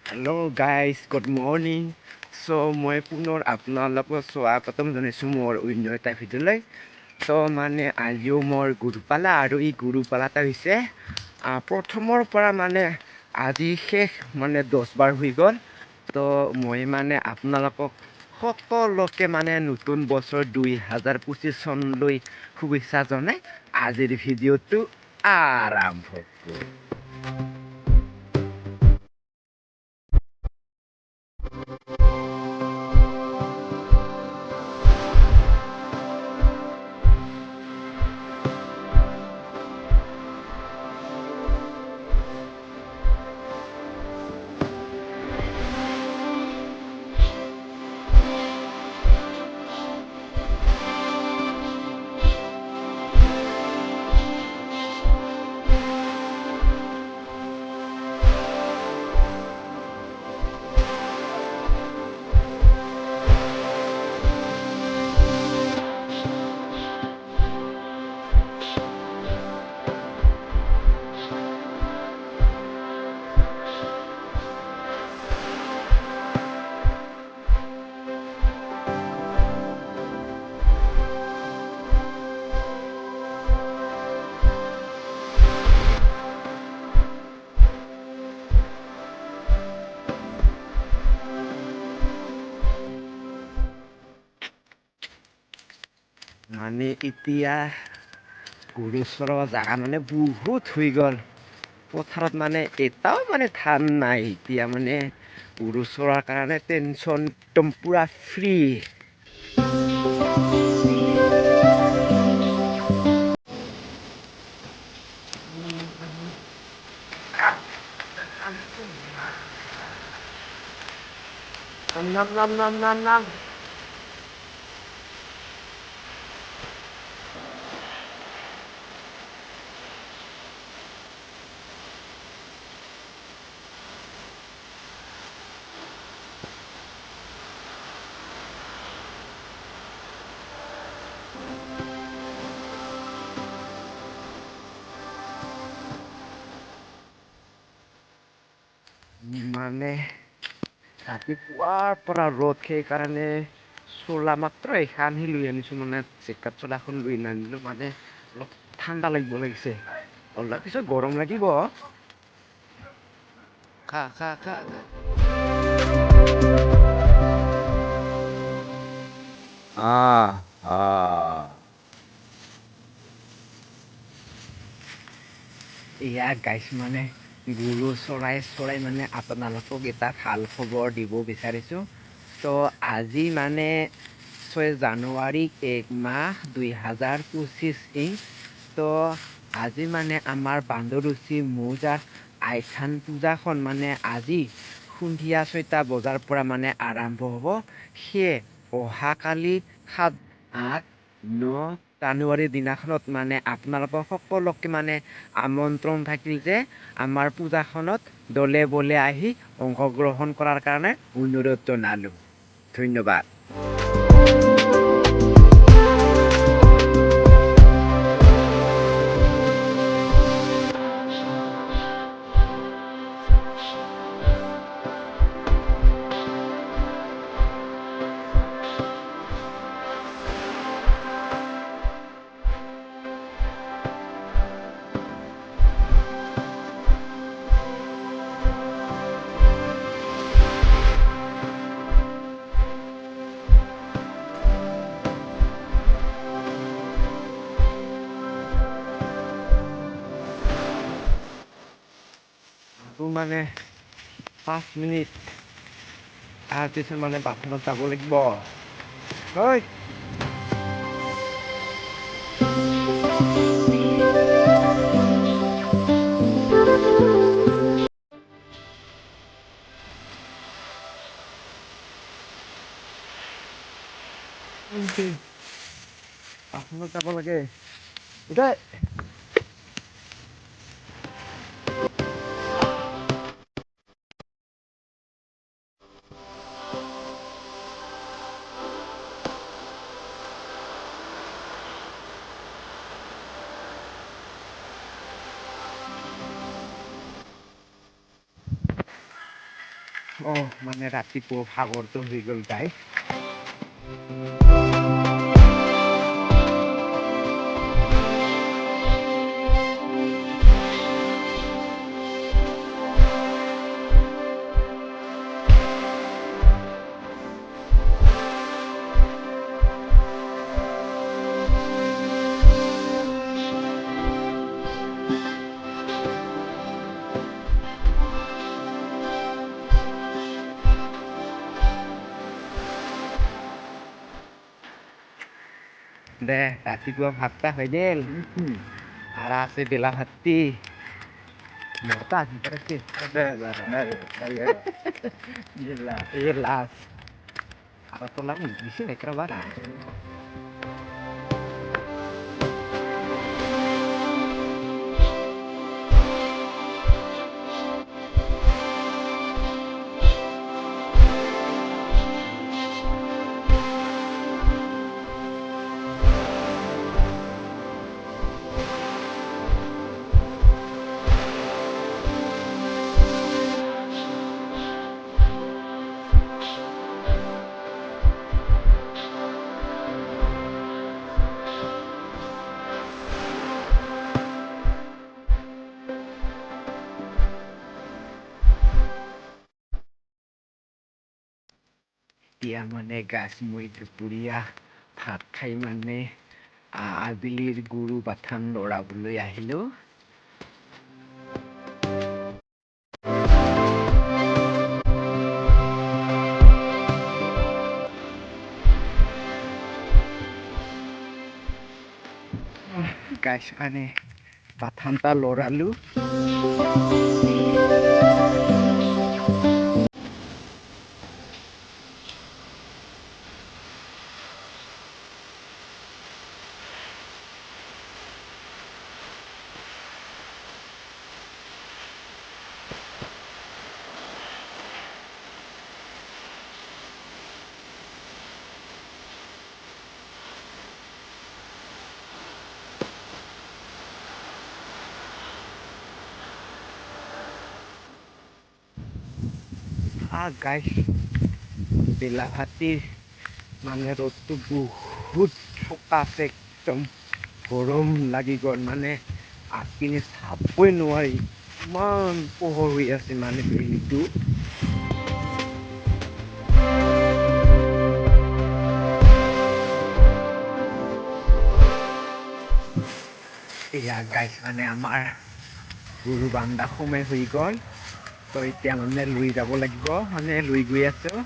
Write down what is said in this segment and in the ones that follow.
Hello guys, good morning. মই পুনৰ আপোনালোকক স্বাগতম জনাইছোঁ মোৰ অন্য এটা ভিডিঅ'লৈ। মানে আজিও মোৰ গৰুপালা আৰু এই গৰুপালাটা হৈছে প্ৰথমৰ পৰা মানে আজি শেষ মানে 10 বাৰ হৈ গ'ল। মই মানে আপোনালোকক সকলোকে মানে নতুন বছৰ 2025 চনলৈ শুভেচ্ছা জনাই আজিৰ ভিডিঅ'টো আৰম্ভ কৰোঁ। মানে এতিয়া গৰু চৰোৱা জাগা মানে বহুত হৈ গ'ল। পথাৰত মানে এটাও মানে ধান নাই। এতিয়া মানে গৰু চৰোৱাৰ কাৰণে টেনচন একদম পুৰা ফ্ৰী। নাম নাম নাম নাম নাম মানে ৰাতিপুৱাৰ পৰা ৰ'দ, সেইকাৰণে চোলা মাত্ৰ এখানহি লৈ আনিছোঁ। মানে জেকেট চোলাখন লৈ নানিলোঁ, মানে অলপ ঠাণ্ডা লাগিছে। অলপ পিছত গৰম লাগিব। খা খা খা খা। এয়া গাইছ মানে গৰু চৰাই মানে আপোনালোকক এটা ভাল খবৰ দিব বিচাৰিছোঁ। আজি মানে 6 জানুৱাৰী 1 মাহ 2025। আজি মানে আমাৰ বান্দৰদুচি মৌজাৰ আইথান পূজাখন মানে আজি সন্ধিয়া 6টা বজাৰ পৰা মানে আৰম্ভ হ'ব। সেয়ে অহাকালি 7, 8, 9 জানুৱাৰীৰ দিনাখনত মানে আপোনালোকক সকলোকে মানে আমন্ত্ৰণ থাকিল যে আমাৰ পূজাখনত দলে বলে আহি অংশগ্ৰহণ কৰাৰ কাৰণে অনুৰোধ জনালোঁ। ধন্যবাদ। মানে 5 মিনিট তাৰপিছত মানে বাথৰুমত যাব লাগিব। হয় বাথৰুমত যাব লাগে। উঠাই মানে ৰাতিপুৱা ভাগৰটো হৈ গ'ল গাইছ। দে ৰাতিপুৱা ভাতটা হৈ গ'ল আৰু আছে বেলা ভাতটি মতা লাষ্ট আৰু তোলা দিছে একেবাৰে এতিয়া মানে গাছ মই দুপৰীয়া ভাত খাই মানে আবেলিৰ গৰু বাথান লৰাবলৈ আহিলোঁ। গাছ মানে বাথানটা লৰালোঁ। গাইছ বেলা ভাতিৰ মানে ৰ'দটো বহুত চোকা আছে, একদম গৰম লাগি গ'ল মানে আগপিনে চাবই নোৱাৰি, ইমান পোহৰ হৈ আছে মানে বেলিটো। এয়া গাইছ মানে আমাৰ গৰু বান্ধা সময় হৈ গ'ল, তো এতিয়া মানে লৈ যাব লাগিব, মানে লৈ গৈ আছোঁ।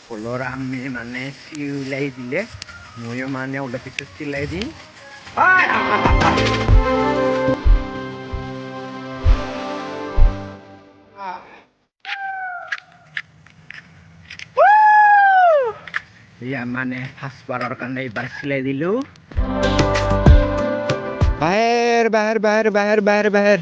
কলৰ আমি মানে চিলাই দিলে ময়ো মানে অলপ পিছত চিলাই দিম। এয়া মানে ফাৰ্ষ্টবাৰৰ কাৰণে এইবাৰ চিলাই দিলোঁ। বাহিৰ বাহিৰ বাহিৰ বাহিৰ বাহিৰ বাহিৰ